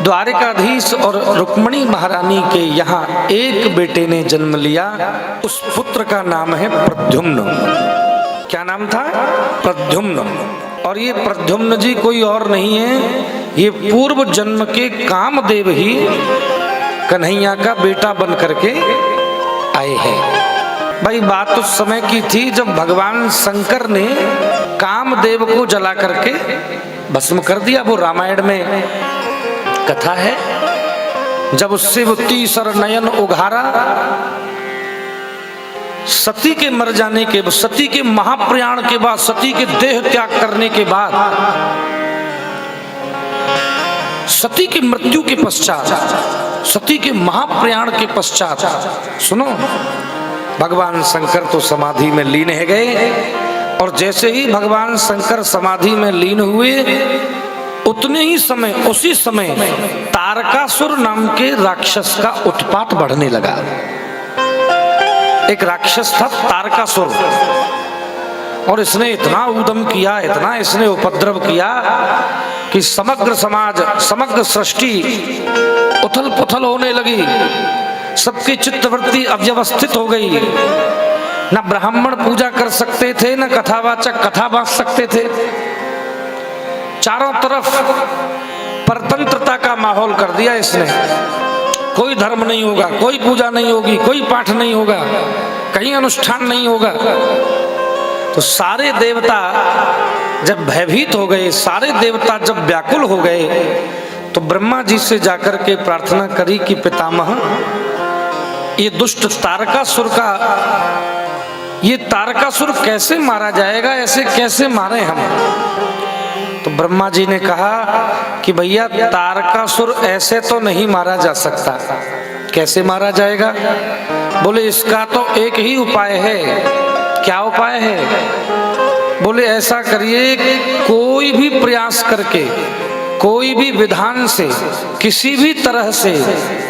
द्वारिकाधीश और रुक्मिणी महारानी के यहाँ एक बेटे ने जन्म लिया। उस पुत्र का नाम है प्रद्युम्न। क्या नाम था? प्रद्युम्न। और ये प्रद्युम्न जी कोई और नहीं है, ये पूर्व जन्म के कामदेव ही कन्हैया का बेटा बन करके आए हैं। भाई बात उस समय की थी जब भगवान शंकर ने कामदेव को जला करके भस्म कर दिया। वो रामायण में कथा है। जब उससे वो 30 नयन उघारा, सती के मर जाने के, सती के महाप्रयाण के बाद, सती के देह त्याग करने के बाद, सती की मृत्यु के पश्चात, सती के महाप्रयाण के पश्चात, सुनो, भगवान शंकर तो समाधि में लीन है गए। और जैसे ही भगवान शंकर समाधि में लीन हुए, उतने ही समय, उसी समय तारकासुर नाम के राक्षस का उत्पात बढ़ने लगा। एक राक्षस था तारकासुर, और इसने इतना उद्यम किया, इतना इसने उपद्रव किया कि समग्र समाज, समग्र सृष्टि उथल पुथल होने लगी। सबकी चित्तवृत्ति अव्यवस्थित हो गई। न ब्राह्मण पूजा कर सकते थे, न कथावाचक कथा बांट सकते थे। चारों तरफ परतंत्रता का माहौल कर दिया इसने। कोई धर्म नहीं होगा, कोई पूजा नहीं होगी, कोई पाठ नहीं होगा, कहीं अनुष्ठान नहीं होगा। तो सारे देवता जब भयभीत हो गए, सारे देवता जब व्याकुल हो गए, तो ब्रह्मा जी से जाकर के प्रार्थना करी कि पितामह, ये दुष्ट तारकासुर का, ये तारकासुर कैसे मारा जाएगा, ऐसे कैसे मारे हम? तो ब्रह्मा जी ने कहा कि भैया तारकासुर ऐसे तो नहीं मारा जा सकता। कैसे मारा जाएगा? बोले इसका तो एक ही उपाय है। क्या उपाय है? बोले ऐसा करिए, कोई भी प्रयास करके, कोई भी विधान से, किसी भी तरह से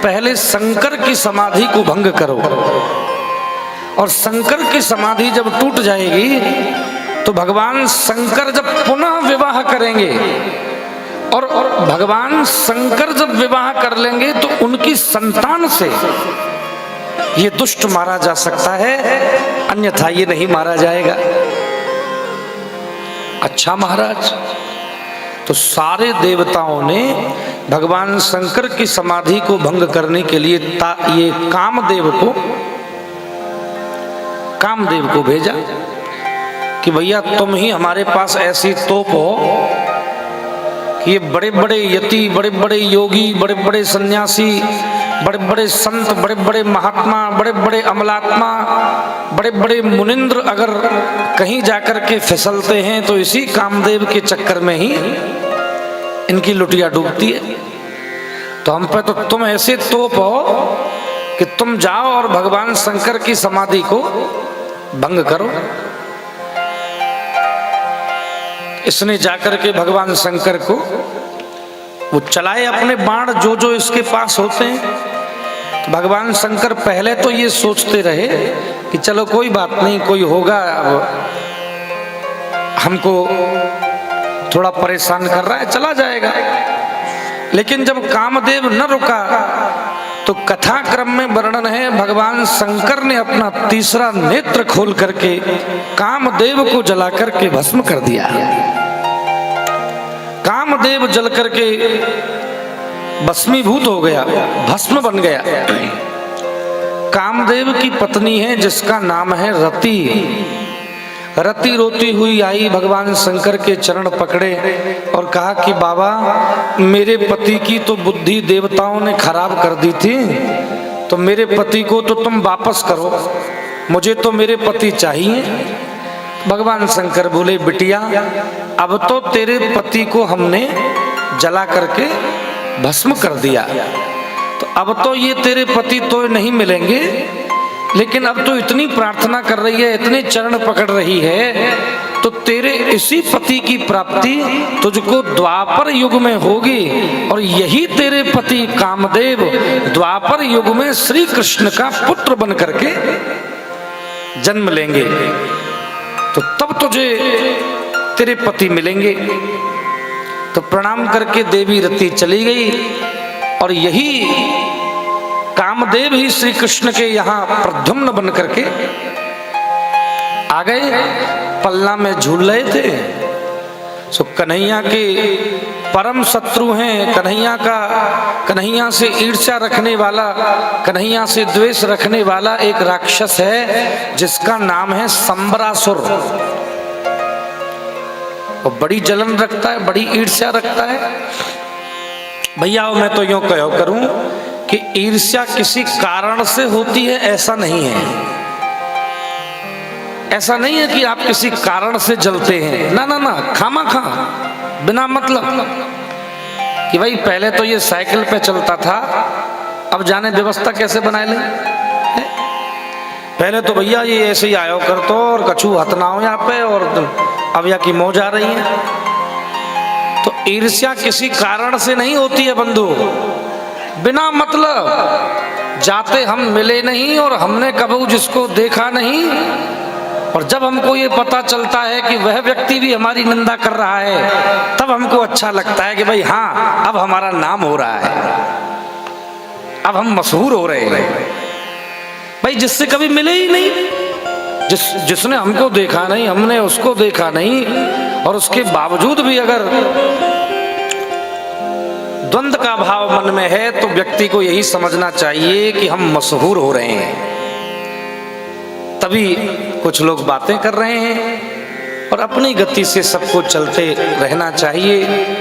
पहले शंकर की समाधि को भंग करो। और शंकर की समाधि जब टूट जाएगी तो भगवान शंकर जब पुनः विवाह करेंगे, और भगवान शंकर जब विवाह कर लेंगे तो उनकी संतान से ये दुष्ट मारा जा सकता है, अन्यथा ये नहीं मारा जाएगा। अच्छा महाराज। तो सारे देवताओं ने भगवान शंकर की समाधि को भंग करने के लिए ये कामदेव को भेजा कि भैया तुम ही हमारे पास ऐसी तोप हो कि ये बड़े बड़े यति, बड़े बड़े योगी, बड़े बड़े सन्यासी, बड़े बड़े संत, बड़े बड़े महात्मा, बड़े बड़े अमलात्मा, बड़े बड़े मुनिंद्र अगर कहीं जाकर के फिसलते हैं तो इसी कामदेव के चक्कर में ही इनकी लुटिया डूबती है। तो हम पे तो तुम ऐसे तोप हो कि तुम जाओ और भगवान शंकर की समाधि को भंग करो। इसने जाकर के भगवान शंकर को वो चलाए अपने बाण, जो जो इसके पास होते हैं। तो भगवान शंकर पहले तो ये सोचते रहे कि चलो कोई बात नहीं, कोई होगा हमको थोड़ा परेशान कर रहा है, चला जाएगा। लेकिन जब कामदेव न रुका तो कथा क्रम में वर्णन है, भगवान शंकर ने अपना तीसरा नेत्र खोल करके कामदेव को जला करके भस्म कर दिया। कामदेव जल करके भस्मीभूत हो गया, भस्म बन गया। कामदेव की पत्नी है जिसका नाम है रति। रति रोती हुई आई, भगवान शंकर के चरण पकड़े और कहा कि बाबा, मेरे पति की तो बुद्धि देवताओं ने खराब कर दी थी, तो मेरे पति को तो तुम वापस करो, मुझे तो मेरे पति चाहिए। भगवान शंकर बोले, बिटिया अब तो तेरे पति को हमने जला करके भस्म कर दिया, तो अब तो ये तेरे पति तो नहीं मिलेंगे, लेकिन अब तो इतनी प्रार्थना कर रही है, इतने चरण पकड़ रही है, तो तेरे इसी पति की प्राप्ति तुझको द्वापर युग में होगी। और यही तेरे पति कामदेव द्वापर युग में श्री कृष्ण का पुत्र बन करके जन्म लेंगे, तो तब तुझे तेरे पति मिलेंगे। तो प्रणाम करके देवी रति चली गई। और यही कामदेव ही श्री कृष्ण के यहाँ प्रद्युम्न बन करके आ गए, पलना में झूल रहे थे। सो कन्हैया के परम शत्रु हैं, कन्हैया से ईर्ष्या रखने वाला, कन्हैया से द्वेष रखने वाला एक राक्षस है जिसका नाम है संबरासुर। वो बड़ी जलन रखता है, बड़ी ईर्ष्या रखता है। भैया मैं तो यूं कहो करूं कि ईर्ष्या किसी कारण से होती है ऐसा नहीं है। ऐसा नहीं है कि आप किसी कारण से जलते हैं, ना ना ना, खामा खा बिना मतलब कि भाई पहले तो ये साइकिल पे चलता था, अब जाने व्यवस्था कैसे बनाए ले। पहले तो भैया ये ऐसे ही आयो कर तो और कछू हथनाओ यहाँ पे, और अब यहाँ की मौज आ रही है। तो ईर्ष्या किसी कारण से नहीं होती है बंधु, बिना मतलब। जाते हम मिले नहीं और हमने कभी जिसको देखा नहीं, और जब हमको ये पता चलता है कि वह व्यक्ति भी हमारी निंदा कर रहा है, तब हमको अच्छा लगता है कि भाई हाँ अब हमारा नाम हो रहा है, अब हम मशहूर हो रहे हैं। भाई जिससे कभी मिले ही नहीं, जिसने हमको देखा नहीं, हमने उसको देखा नहीं, और उसके बावजूद भी अगर द्वंद का भाव मन में है तो व्यक्ति को यही समझना चाहिए कि हम मशहूर हो रहे हैं। तभी कुछ लोग बातें कर रहे हैं, और अपनी गति से सबको चलते रहना चाहिए।